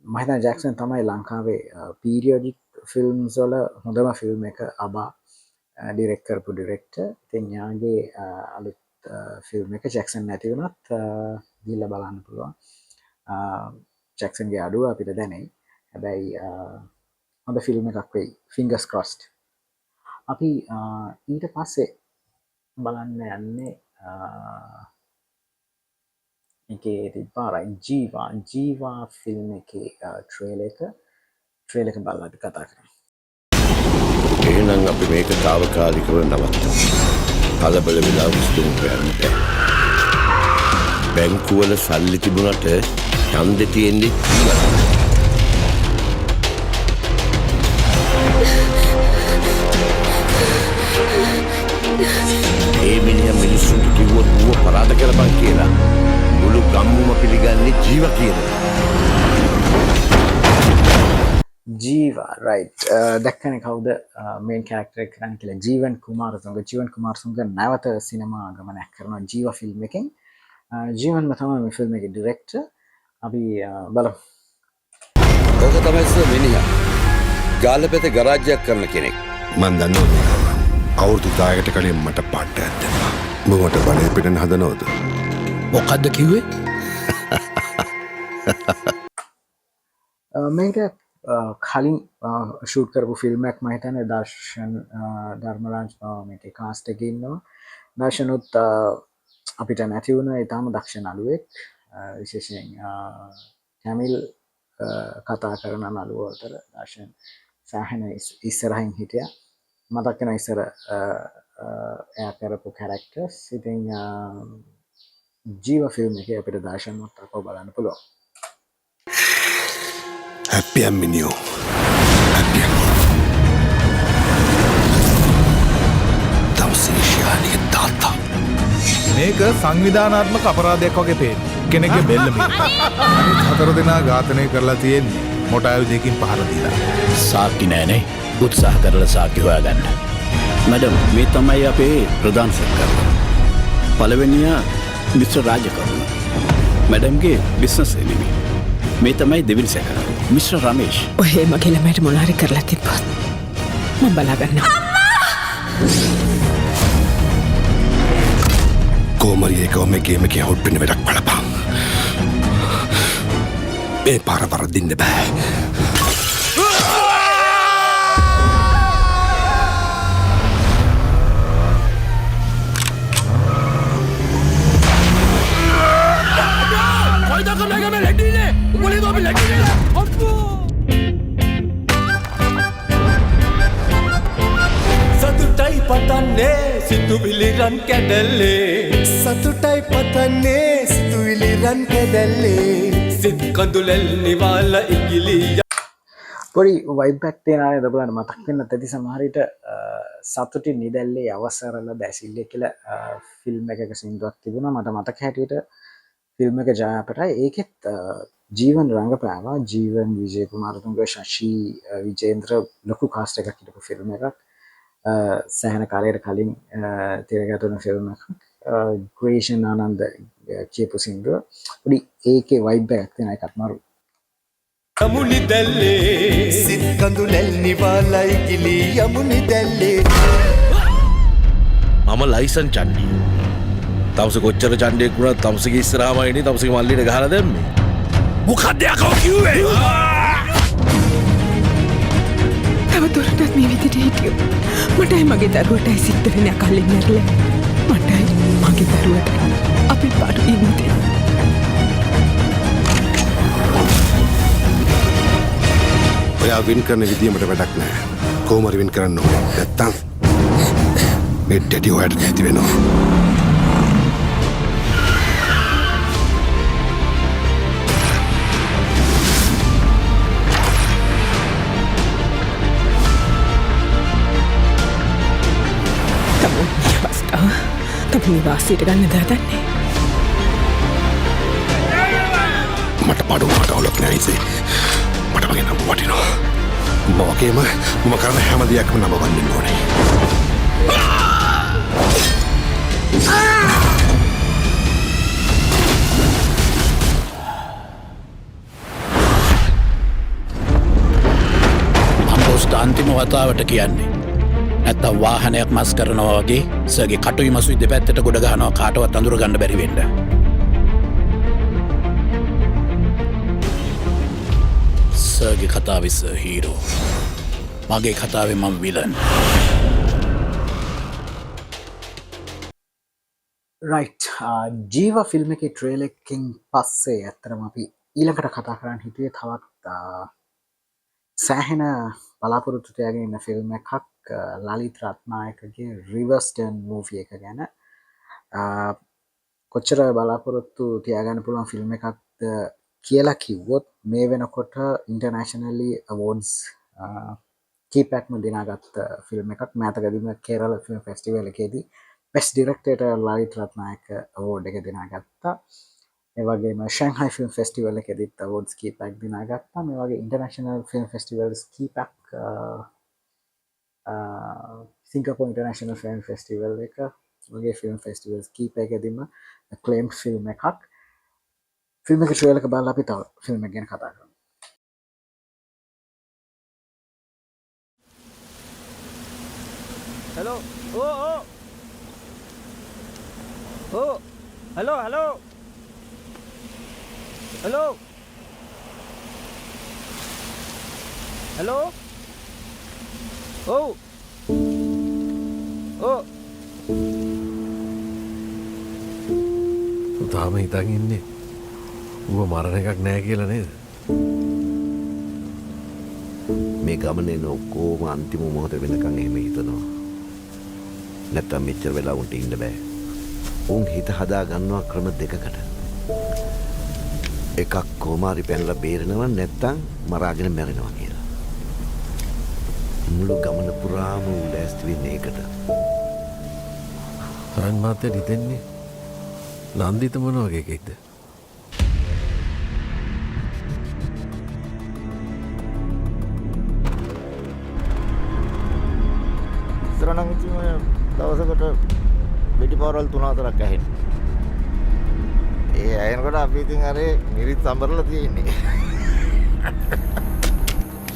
මම හිතන්නේ ජැක්සන් තමයි ලංකාවේ පීරියොඩික් ෆිල්ම්ස් වල හොඳම ෆිල්ම් එක අබා ඩිරෙක්ට් කරපු ඩිරෙක්ටර්. ඉතින් යාගේ අලුත් ෆිල්ම් එක ජැක්සන් නැති වුණත් ගිහිල්ලා බලන්න පුළුවන්. ජැක්සන්ගේ අඩුව අපිට දැනෙයි. හැබැයි හොඳ ෆිල්ම් එකක් වෙයි. ෆින්ගර්ස් ක්‍රොස්ඩ්. අපි ඊට පස්සේ බලන්න යන්නේ එකේ තිබ්බා ජීවා ෆිල්ම් එකේ ට්‍රේලර් එක බලලා අපි කතා කරමු. එහෙනම් අපි මේක తాවකාලිකව නවත්තමු. කලබල වෙලා විශ්තුම් කරන්න බෑ. බැංකුවල සල්ලි තිබුණට ඡන්දෙ තියෙන්නේ ඒ මිනිහා මිනිස්සුන්ට කිව්වොත් ඌව පරාද කරපන් කියලා මුළු ගම්මුම පිළිගන්නේ ජීව කියලා. ජීවා රයිට් දැක්කනේ කවුද මේන් කැරක්ටර් එක කරන්නේ කියලා. ජීවන් කුමාරතුංග නැවත සිනමා ගමනක් කරනවා ජීවා ෆිල්ම් එකෙන්. ජීවන්ම තමයි මේ ෆිල්ම් එකේ ඩිරෙක්ටර්. අපි බලමු. ඔක තමයි සර් මිනිහා. ගාල්ලපෙත ගරාජයක් කරන කෙනෙක්. මන් දන්නවා අවුරුදු 10කට කලින් මට පාටයක් දැම්මා. උඹ මට බලය පිටන හදනවද? මොකද්ද කිව්වේ? මේක කලින් ෂූට් කරපු ෆිල්ම් එකක් මම හිතන්නේ දර්ශන් ධර්මරාජ් මේකේ කාස්ට් එකේ ඉන්නවා. දර්ශනුත් අපිට නැති වුණා. ඊටාම දක්ෂ නළුවෙක්. විශේෂයෙන් තමිල් කතා කරන නළුවෝ අතර දර්ශන් සාහන ඉස්සරහින් හිටියා. මතක් වෙන ඉස්සර එයා කරපු කැරක්ටර්ස්. ඉතින් ජීව ෆිල්ම් එකේ අපිට දර්ශන්වත් අපව බලන්න පුළුවන්. හැප්පියම් මිනියෝ. දවසේෂයානය තාත්තා. මේක සංවිධානාත්මක අපරාධයක් වගේ පේන. කෙනෙක්ගේ බෙල්ල මිල. අනිත් 4 දෙනා ඝාතනය කරලා තියෙන්නේ මොටායු දෙකින් පහර දීලා. සාක්කි නෑනේ. උත්සාහ කරලා සාක්කි හොයාගන්න. මැඩම් මේ තමයි අපේ ප්‍රධාන සෙක්කර්. පළවෙනියා මිස්ටර් රාජකරුණ. මැඩම්ගේ බිස්නස් එනිමි. මේ තමයි දෙවෙනි සෙක්කර්. මිස්ටර් රමේෂ්. ඔය මගේ ළමයට මොනාරි කරලා තිබ්බත් මම බලා ගන්නවා. කොමරියක මේකේ හොට් පින්න වැඩක් බලපන්. මේ පාර වරදින්න බෑ. සතුටයි පතන්නේ සිතුවිලි රන් කැඩල්ලේ. සතුටයි පතන්නේ සිතුවිලි රන් කැඩල්ලේ. සිත් කඳුලෙල් නිවාල ඉගිලිය. පොඩි වයිබ් එකක් තියෙනවා නේද බලන්න. මතක් වෙන්නත් ඇති සමහර විට සතුටින් නිදැල්ලේ අවසරල බැසිල්ලේ කියලා ෆිල්ම් එකක සින්දුවක් තිබුණා. මට මතක හැටියට ෆිල්ම් එක ජය අපටයි. ඒකෙත් ජීවන් රංගපෑවා. ජීවන් විජය කුමාරතුංග ශෂි විජේන්ද්‍ර ලොකු කාස්ට් එකක් හිටපු ෆිල්ම් එකක්. සෑහෙන කාලයකට කලින් තිරගත වුණු ෆිල්ම් එකක්. ග්‍රේෂන් ආනන්ද කියපු සින්දුව. පොඩි ඒකේ වයිබ් එකක් තියෙන එකක් මරු. යමුනි දැල්ලේ සිත් කඳුලැල් නිවාලයි ගිලි යමුනි දැල්ලේ මම ලයිසන් චණ්ඩිය. තවස කොච්චර චණ්ඩියෙක් වුණත් තවසගේ ඉස්සරහම ඉන්නේ තවසගේ මල්ලිට ගහලා දැම්මේ. මොකක්ද යකෝ කිව්වේ? තව දුරටත් මේ විදිහට හිටියෝ. මටයි මගේ දරුවටයි සිද්ධ වෙන අකල්ලින් නැරලා. මටයි මගේ දරුවට අපි පාඩු ඉන්නේ. ඔයා වින් කරන විදිහකට වැඩක් නෑ. කොහොම හරි වින් කරන්න ඕනේ. නැත්තම් මේ ඩැඩි ඔයාට නැති වෙනවා. තම නිවාසයට ගන්න දාතන්නේ. මට පාඩු වුණාට අවුලක් නෑ ඉතින්. මට මගේ නම වටිනවා. උඹ වගේම මම කරන හැම දෙයක්ම නම වන්න ඕනේ. අම්බෝස්ට අන්තිම වතාවට කියන්නේ. නැත්තම් වාහනයක් මස් කරනවා වගේ සර්ගේ කටුයි මසුයි දෙපැත්තට ගොඩ ගහනවා කාටවත් අඳුර ගන්න බැරි වෙන්න. සර්ගේ කතාවේ සර් හීරෝ. මගේ කතාවේ මම විලන්. රයිට් ජීව ෆිල්ම් එකේ ට්‍රේලර් එකකින් පස්සේ ඇත්තටම අපි ඊළඟට කතා කරන්න හිතුවේ තවත් සෑහෙන බලාපොරොත්තු තියාගෙන ඉන්න ෆිල්ම් එකක් ලලිත් රත්නායකගේ රිවර්ස් ටර්න් මූවි එක ගැන. කොච්චර බලාපොරොත්තු තියාගන්න පුළුවන් ෆිල්ම් එකක්ද කියලා කිව්වොත් මේ වෙනකොට ඉන්ටර්නැෂනලි අවෝඩ්ස් කීපයක්ම දිනාගත් ෆිල්ම් එකක්. මෑතකදීම කේරළ ෆිල්ම් ෆෙස්ටිවල් එකේදී බෙස්ට් ඩිරෙක්ටර්ට ලලිත් රත්නායක අවෝඩ් එක දිනාගත්තා. ඒ වගේම ෂැන්හයි ෆිල්ම් ෆෙස්ටිවල් එකේදීත් අවෝඩ්ස් කීපයක් දිනාගත්තා. මේ වගේ ඉන්ටර්නැෂනල් ෆිල්ම් ෆෙස්ටිවල්ස් කීපයක් සිංගප්පූර් ඉන්ටර්නැෂනල් ෆිල්ම් ෆෙස්ටිවල් එක වගේ ෆිල්ම් ෆෙස්ටිවල්ස් කීපයකදීම ක්ලේම් ෆිල්ම් එකක්. ෆිල්ම් එක ට්‍රේලර් එක බලලා අපි තව ෆිල්ම් එක ගැන කතා කරමු. Hello. Oh. Oh. Hello. Hello. Hello. Hello. Oh. Oh. තාම හිතන් ඉන්නේ ඌව මරණ එකක් නෑ කියලා නේද? මේ ගමනේ ඔක්කොම අන්තිම මොහොත වෙනකන් එහෙම හිතනවා. නැත්තම් මෙච්චර වෙලා උන්ට ඉන්න බෑ. උන් හිත හදා ගන්නවා ක්‍රම දෙකකට. එකක් කොමාරි පැනලා බේරෙනවා නැත්තම් මරාගෙන මැරෙනවා කියලා. මුළු ගමන පුරාම උන් ලෑස්ති වෙන්නේ ඒකට. තරන් මාතේ හිතෙන්නේ නන්දිත මොන වගේ එකෙක්ද? ඉස්සරනම් ඉතින් ඔය දවසකට වෙඩි පාරවල් 3-4ක් ඇහෙන. ඒ ඇහෙනකොට අපි ඉතින් අර මිරිත් සම්බරලා තියෙන්නේ.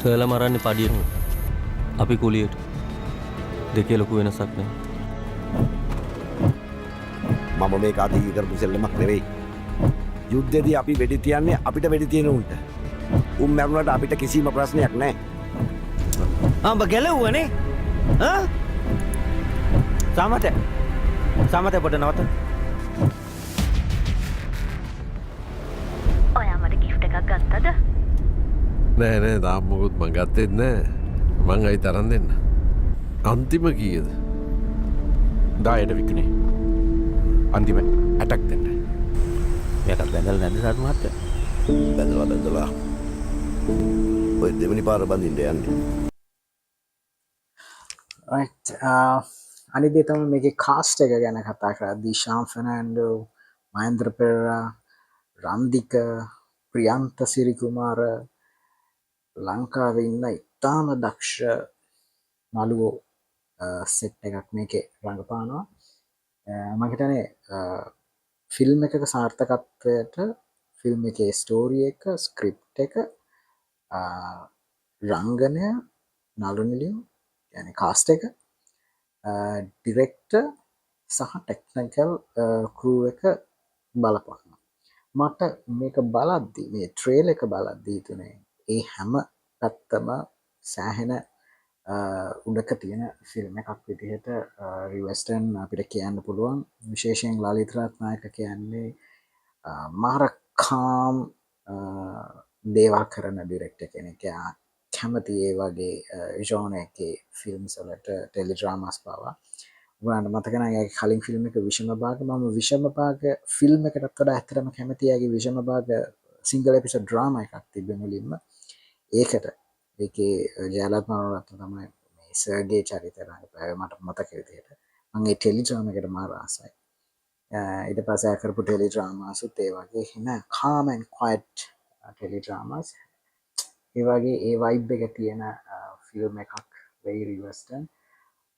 සර්ලා මරන්නේ පඩියෙන්. අපි කුලියට. දෙකේ ලොකු වෙනසක් නෑ. මම මේක අධික කරපු සෙල්ලමක් නෙවෙයි. යුද්ධෙදී අපි වෙඩි තියන්නේ අපිට වෙඩි තියෙන උන්ට. උන් මැරුණාට අපිට කිසිම ප්‍රශ්නයක් නෑ. ආඹ ගැලවුවනේ. ආ? සමතේ පොඩ නවත. ඔයා මට ගිෆ්ට් එකක් ගත්තද? නෑ තාම මොකුත් මං ගත්තෙත් නෑ. මං අයි තරන් දෙන්න. අන්තිම කීයද? 10ට විකුණේ. අන්තිම ඇටක් දෙන්න. මේකත් බැඳලා නැද්ද සාටු මහත්තයා? බැඳලා. ඔය දෙවෙනි පාර බඳින්න යන්නේ. right අනිත් දේ තමයි මේකේ කාස්ට් එක ගැන කතා කරද්දී ශාම් ෆර්නැන්ඩෝ, මහේන්ද්‍ර පෙරේරා, රන්දික, ප්‍රියන්ත සිරිකුමාර ලංකාවේ ඉන්න ඉතාම දක්ෂ නළුවෝ සෙට් එකක් මේකේ රඟපානවා. මම හිතන්නේ ෆිල්ම් එකක සාර්ථකත්වයට ෆිල්ම් එකේ ස්ටෝරි එක, ස්ක්‍රිප්ට් එක, රංගනය, නළු නිළියු يعني කාස්ට් එක, ඩිරෙක්ටර් සහ ටෙක්නිකල් ක්‍රූ එක බලපානවා. මට මේක බලද්දී මේ ට්‍රේලර් එක බලද්දී තුනේ ඒ හැම පැත්තම සෑහෙන උඩක තියෙන ෆිල්ම් එකක් විදිහට රිවස්ටර්න් අපිට කියන්න පුළුවන්. විශේෂයෙන් ලලිත් රත්නායක කියන්නේ මාර කාම් දේවල් කරන ඩිරෙක්ටර් කෙනෙක්. එයා කැමති ඒ වගේ ජෝන එකේ ෆිල්ම්ස් වලට ටෙලි ඩ්‍රාමාස් පවා. ඔයාලට මතක නම් එයාගේ කලින් ෆිල්ම් එක විෂම භාග. මම විෂම භාග ෆිල්ම් එකටත් වඩා ඇත්තටම කැමති එයාගේ විෂම භාග සිංගල් එපිසෝඩ් ඩ්‍රාමා එකක් තිබ්බේ මුලින්ම. ඒකට ඒකේ ජයලත් මනෝරත්න තමයි මේ සර්ගේ චරිතය රඟපෑවේ මට මතක විදිහට. මම ඒ ටෙලි ඩ්‍රාමා එකට මාර ආසයි. ඊට පස්සේ ආ කරපු ටෙලි ඩ්‍රාමාසුත් ඒ වගේ හින calm and quiet teledramas. ඒ වගේ ඒ වයිබ් එක තියෙන ෆිල්ම් එකක් වෙයි රිවර්ස්ටර්න්.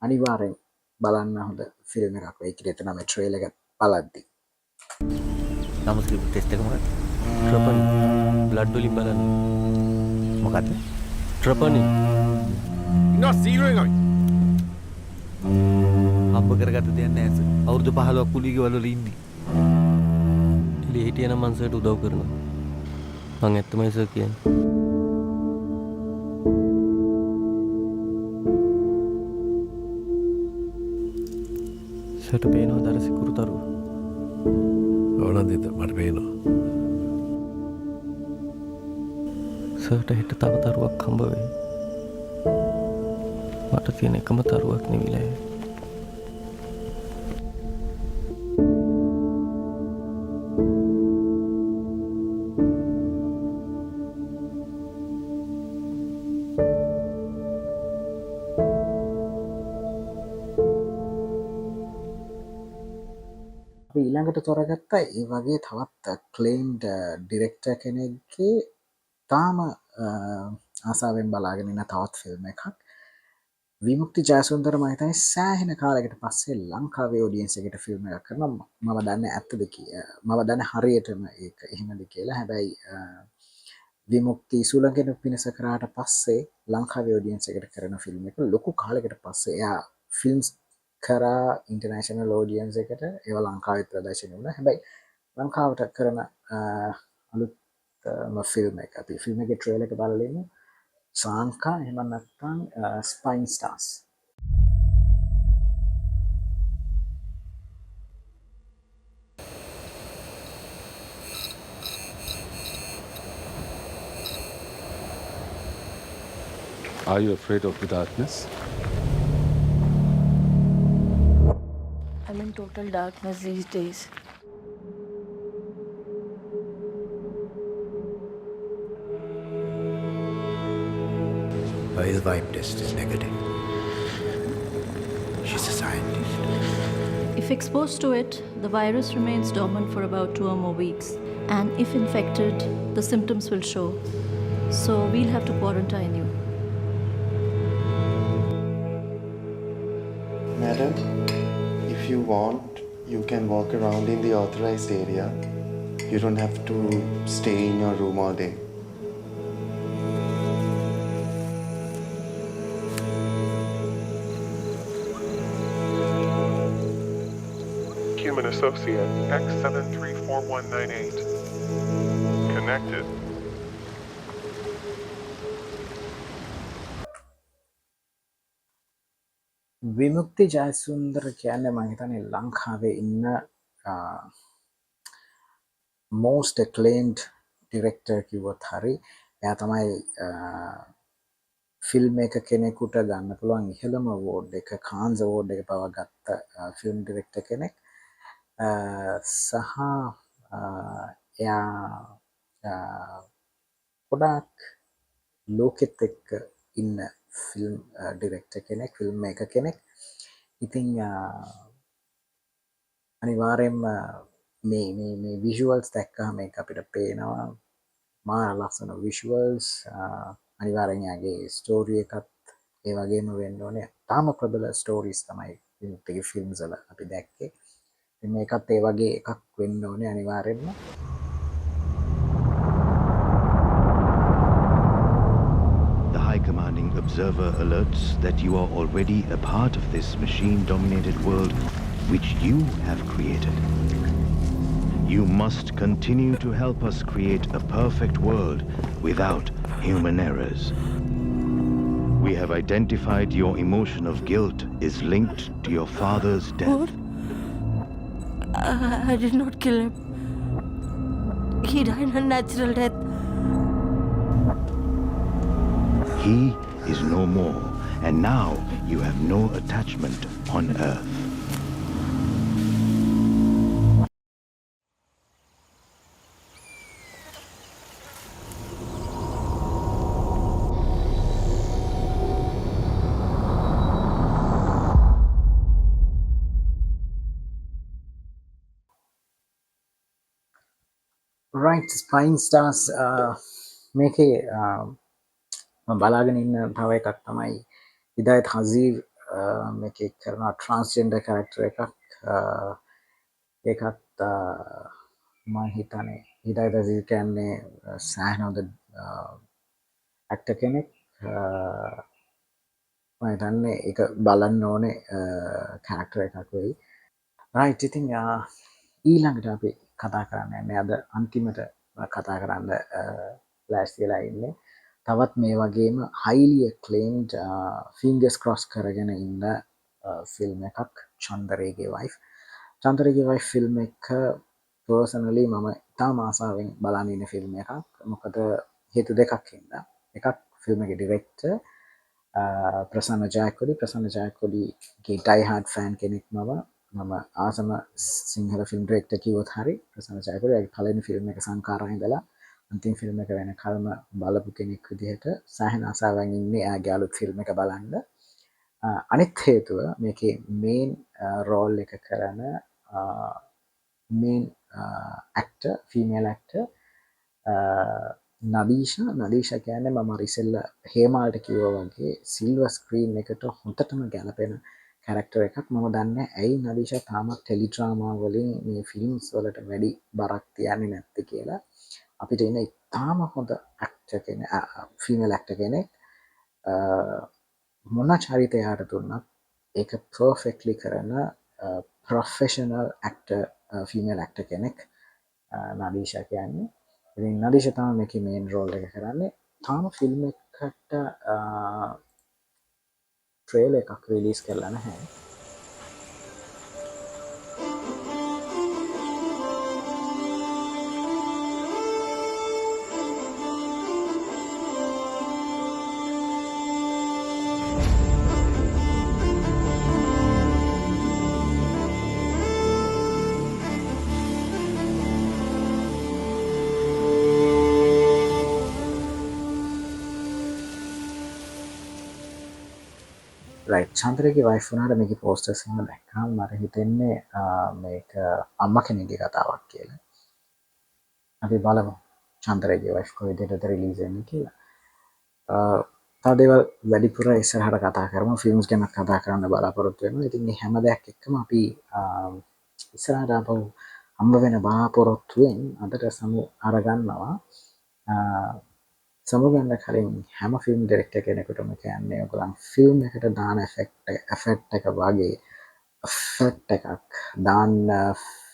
අනිවාර්යෙන් බලන්න හොඳ ෆිල්ම් එකක් වෙයි කියලා හිතනවා මේ ට්‍රේලර් එක බලද්දි. නමුත් ටෙස්ට් එක මොකක්ද? ට්‍රපනි බ්ලඩ් වලින් බලන්න. මොකක්ද? ට්‍රපනි ඉන්නවා සීරුවෙන් අපි. හම්බ කරගත්ත දෙයක් නැහැ සර්. අවුරුදු 15ක් කුලීගේ වල ඉන්නේ. එළිය හිටියනම් මං සර්ට උදව් කරනවා. මං ඇත්තමයි සර් කියන්නේ. සර්ට පේනවා දර සිකුරු තරුව. ඕනදිත මට පේනවා. සර්ට හෙට තව තරුවක් හම්බ වෙයි. මට තියෙන එකම තරුවක් නෙවිලා. ඊළඟට තොරගත්ත ඒ වගේ තවත් ක්ලේම්ඩ් ඩිරෙක්ටර් කෙනෙක්ගේ තාම ආසාවෙන් බලාගෙන ඉන්න තවත් ෆිල්ම් එකක්. විමුක්ති ජයසුන්දර මම හිතන්නේ සෑහෙන කාලයකට පස්සේ ලංකාවේ ඔඩියන්ස් එකට ෆිල්ම් එකක් කරනවා. මම දන්නේ ඇත්තද මම දන්නේ හරියටම ඒක එහෙමද කියලා. හැබැයි විමුක්ති සුලංගෙනු පිනස කරාට පස්සේ ලංකාවේ ඔඩියන්ස් එකට කරන ෆිල්ම් එක ලොකු කාලයකට පස්සේ එයා ෆිල්ම්ස් කරා ඉන්ටර්නේෂනල් ඔඩියන්ස් එකට ඒවා ලංකාවෙත් ප්‍රදර්ශනය වුණා. හැබැයි ලංකාවට කරන අලුත්ම ෆිල්ම් එක අපි ෆිල්ම් එකේ ට්‍රේලර් එක බලලා ඉමු. Sanka එහෙම නැත්නම් Spine Stars. Are you afraid of the darkness? I'm in total darkness these days. His vibe test is negative. She's a scientist. If exposed to it, the virus remains dormant for about 2 or more weeks. And if infected, the symptoms will show. So we'll have to quarantine you. Madam, if you want, you can walk around in the authorized area. You don't have to stay in your room all day. Human Associate X734198. Connected. විමුක්ති ජයසුන්දර කියන්නේ මම හිතන්නේ ලංකාවේ ඉන්න most acclaimed director කිව්වොත් හරි. එයා තමයි ෆිල්ම් එක කෙනෙකුට ගන්න පුළුවන් ඉහළම award එක කාන්ස් award එක පවා ගත්ත ෆිල්ම් ඩිරෙක්ටර් කෙනෙක්. සහ එයා ගොඩාක් ලෝකෙත් එක්ක ඉන්න ෆිල්ම් ඩිරෙක්ටර් කෙනෙක්, ෆිල්ම් මේකර් කෙනෙක්. ඉතින් අනිවාර්යෙන්ම මේ විෂුවල්ස් දැක්කම මේක අපිට පේනවා මාර ලස්සන විෂුවල්ස්. අනිවාර්යෙන් යාගේ ස්ටෝරි එකත් ඒ වගේම වෙන්න ඕනේ තාම ප්‍රබල ස්ටෝරීස් තමයි විමුක්තිගේ ෆිල්ම්ස් වල අපි දැක්කේ. ඉතින් මේකත් ඒ වගේ එකක් වෙන්න ඕනේ අනිවාර්යෙන්ම. The High Commanding Observer alerts that you are already a part of this machine-dominated world which you have created. You must continue to help us create a perfect world without human errors. We have identified your emotion of guilt is linked to your father's death. What? I did not kill him. He died a natural death. He is no more, and now you have no attachment on earth. right Spine Stars මේකේ මම බලාගෙන ඉන්න තව එකක් තමයි හිදායත් හසීර් මේකේ කරන transgender character එකක් ඒකත් මම හිතන්නේ හිදායත් හසීර් කියන්නේ සෑහෙන හොඳ ඇක්ටර් කෙනෙක් මම හිතන්නේ ඒක බලන්න ඕනේ කැරක්ටර් එකක් වෙයි right ඉතින් ඊළඟට අපි කතා කරන්න යන්නේ අද අන්තිමට කතා කරන්න ලෑස්ති වෙලා ඉන්නේ තවත් මේ වගේම highly acclaimed fingers cross කරගෙන ඉන්න ෆිල්ම් එකක් චන්දරේගේ wife චන්දරේගේ wife ෆිල්ම් එක personally මම ඉතාම ආසාවෙන් බලන් ඉන්න ෆිල්ම් එකක් මොකද හේතු දෙකක් හින්දා එකක් ෆිල්ම් එකේ ඩිරෙක්ටර් ප්‍රසන්න ජයකොඩිගේ die hard fan කෙනෙක් මම ආසම සිංහල ෆිල්ම් ඩිරෙක්ටර් කිව්වොත් හරි ප්‍රසන්න ජයකොඩිගේ පළවෙනි ෆිල්ම් එක සංකාරා ඉඳලා අන්තිම ෆිල්ම් එක වෙනකල්ම බලපු කෙනෙක් විදිහට සෑහෙන ආසාවෙන් ඉන්නේ එයාගේ අලුත් ෆිල්ම් එක බලන්න. අනිත් හේතුව මේකේ මේන් රෝල් එක කරන මේන් ඇක්ටර් ෆීමේල් ඇක්ටර් නදීෂා කියන්නේ මම ඉස්සෙල්ල හේමාල්ට කිව්වා වගේ සිල්වර් ස්ක්‍රීන් එකට හොඳටම ගැලපෙන කැරක්ටර් එකක් මම දන්නේ ඇයි නදීෂා තාමත් ටෙලි ඩ්‍රාමා වලින් මේ ෆිල්ම්ස් වලට වැඩි බරක් තියන්නේ නැත්තේ කියලා අපිට ඉන්න ඉතාම හොඳ ඇක්ටර් කෙනෙක් ෆීමේල් ඇක්ටර් කෙනෙක් මොන චරිතයකට දුන්නත් ඒක පර්ෆෙක්ට්ලි කරන ප්‍රොෆෙෂනල් ඇක්ටර් ෆීමේල් ඇක්ටර් කෙනෙක් නදීෂා කියන්නේ. ඉතින් නදීෂා තමයි මේකේ මේන් රෝල් එක කරන්නේ. තාම ෆිල්ම් එකකට ට්‍රේලර් එකක් රිලීස් කරලා නැහැ. right චන්ද්‍රගේ wife වුණාට මේකේ posters එක දැක්කම මට හිතෙන්නේ මේක අම්මා කෙනෙක්ගේ කතාවක් කියලා. අපි බලමු චන්ද්‍රගේ wife කොයි විදිහටද රිලීස් වෙන්නේ කියලා. තව දේවල් වැඩිපුර ඉස්සරහට කතා කරමු ෆිල්ම්ස් ගැන කතා කරන්න බලාපොරොත්තු වෙනවා. ඉතින් මේ හැම දෙයක් එක්කම අපි ඉස්සරහට ආපහු හම්බ වෙන බලාපොරොත්තුෙන් අදට සමු අරගන්නවා. සමගන්න කලින් හැම ෆිල්ම් ඩිරෙක්ටර් කෙනෙකුටම කියන්නේ ඔයගොල්ලන් ෆිල්ම් එකට දාන එෆෙක්ට් එක වගේ එෆෙක්ට් එකක් දාන්න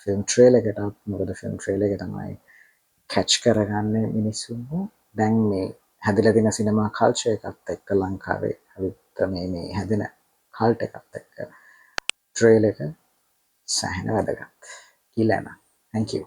ෆිල්ම් ට්‍රේලර් එකට මොකද ෆිල්ම් ට්‍රේලර් එක තමයි කැච් කරගන්නේ මිනිස්සුන්ව දැන් මේ හැදිලා තියෙන සිනමා කල්චර් එකත් එක්ක ලංකාවේ අලුත් මේ හැදෙන කල්ට් එකත් එක්ක ට්‍රේලර් එක සෑහෙන වැදගත් කියලා නේද thank you